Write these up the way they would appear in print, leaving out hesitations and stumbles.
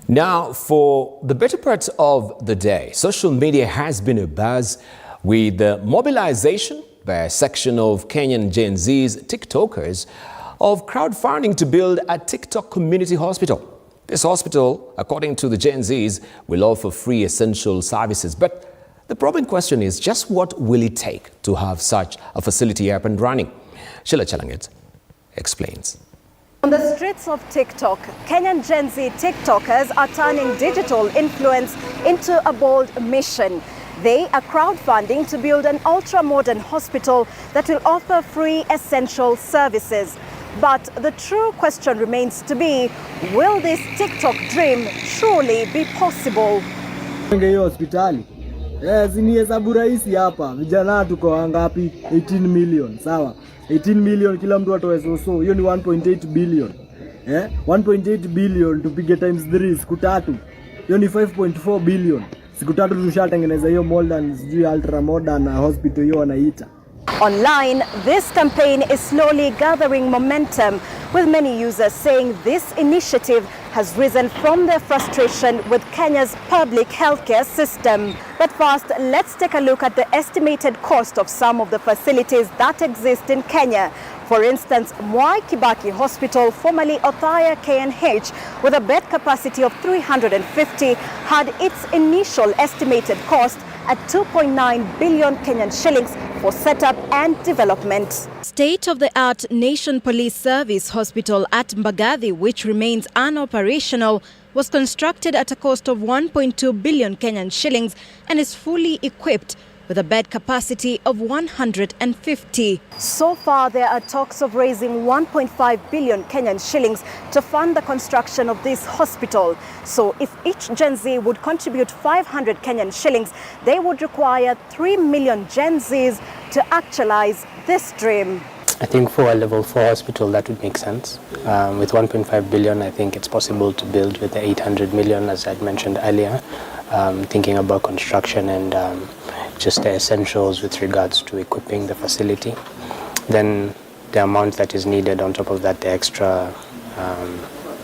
Now, for the better part of the day, social media has been abuzz with the mobilization by a section of Kenyan Gen Z's TikTokers of crowdfunding to build a TikTok community hospital. This hospital, according to the Gen Zs, will offer free essential services. But the problem question is, just what will it take to have such a facility up and running? Sheila Chalanget explains. On the streets of TikTok, Kenyan Gen Z TikTokers are turning digital influence into a bold mission. They are crowdfunding to build an ultra-modern hospital that will offer free essential services. But the true question remains to be, will this TikTok dream truly be possible? Hospitali. Ni hesabu rahisi hapa. Vijana tuko wangapi? 18 million, sawa? 18 million kila mtu atoe so. Hiyo ni 1.8 billion. 1.8 billion tupige times 3 siku tatu. Hiyo ni 5.4 billion. Siku tatu tushatengeneza hiyo modern ultra modern hospital hiyo wanaita. Online, this campaign is slowly gathering momentum, with many users saying this initiative has risen from their frustration with Kenya's public healthcare system. But first, let's take a look at the estimated cost of some of the facilities that exist in Kenya. For instance, Mwai Kibaki Hospital, formerly Othaya KNH, with a bed capacity of 350, had its initial estimated cost at 2.9 billion Kenyan shillings for setup and development. State-of-the-art Nation Police Service Hospital at Mbagathi, which remains unoperational, was constructed at a cost of 1.2 billion Kenyan shillings and is fully equipped with a bed capacity of 150. So far, there are talks of raising 1.5 billion Kenyan shillings to fund the construction of this hospital. So if each Gen Z would contribute 500 Kenyan shillings, they would require 3 million Gen Zs to actualize this dream. I think for a level 4 hospital that would make sense. With 1.5 billion, I think it's possible to build with the 800 million, as I'd mentioned earlier, thinking about construction and just the essentials with regards to equipping the facility. Then the amount that is needed on top of that, the extra,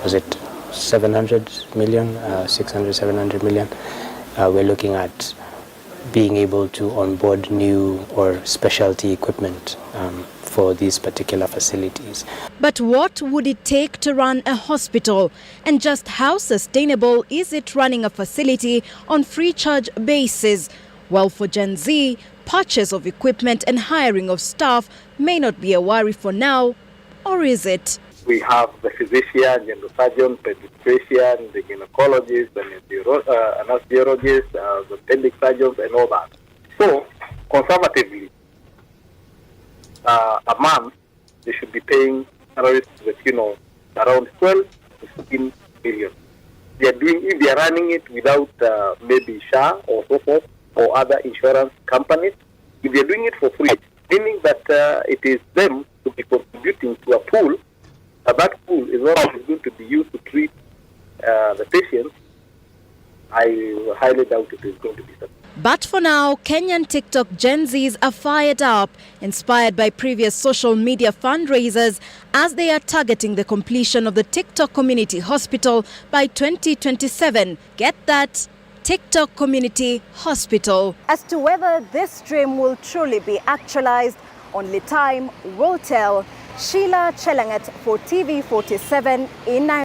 was it 700 million, 600, 700 million? We're looking at being able to onboard new or specialty equipment for these particular facilities. But what would it take to run a hospital? And just how sustainable is it running a facility on free charge basis? Well, for Gen Z, purchase of equipment and hiring of staff may not be a worry for now, or is it? We have the physician, general surgeon, pediatrician, the gynecologist, the anesthesiologist, the appendix surgeons, and all that. So, conservatively, a month, they should be paying salaries with, around 12 to 15 billion. If they are running it without maybe SHA or so forth, or other insurance companies, if they are doing it for free, meaning that it is them to be contributing to a pool, that pool is not going to be used to treat the patients, I highly doubt it is going to be such. But for now, Kenyan TikTok Gen Zs are fired up, inspired by previous social media fundraisers, as they are targeting the completion of the TikTok Community Hospital by 2027. Get that? TikTok Community Hospital. As to whether this dream will truly be actualized, only time will tell. Sheila Chalanget for TV47 in Nairobi.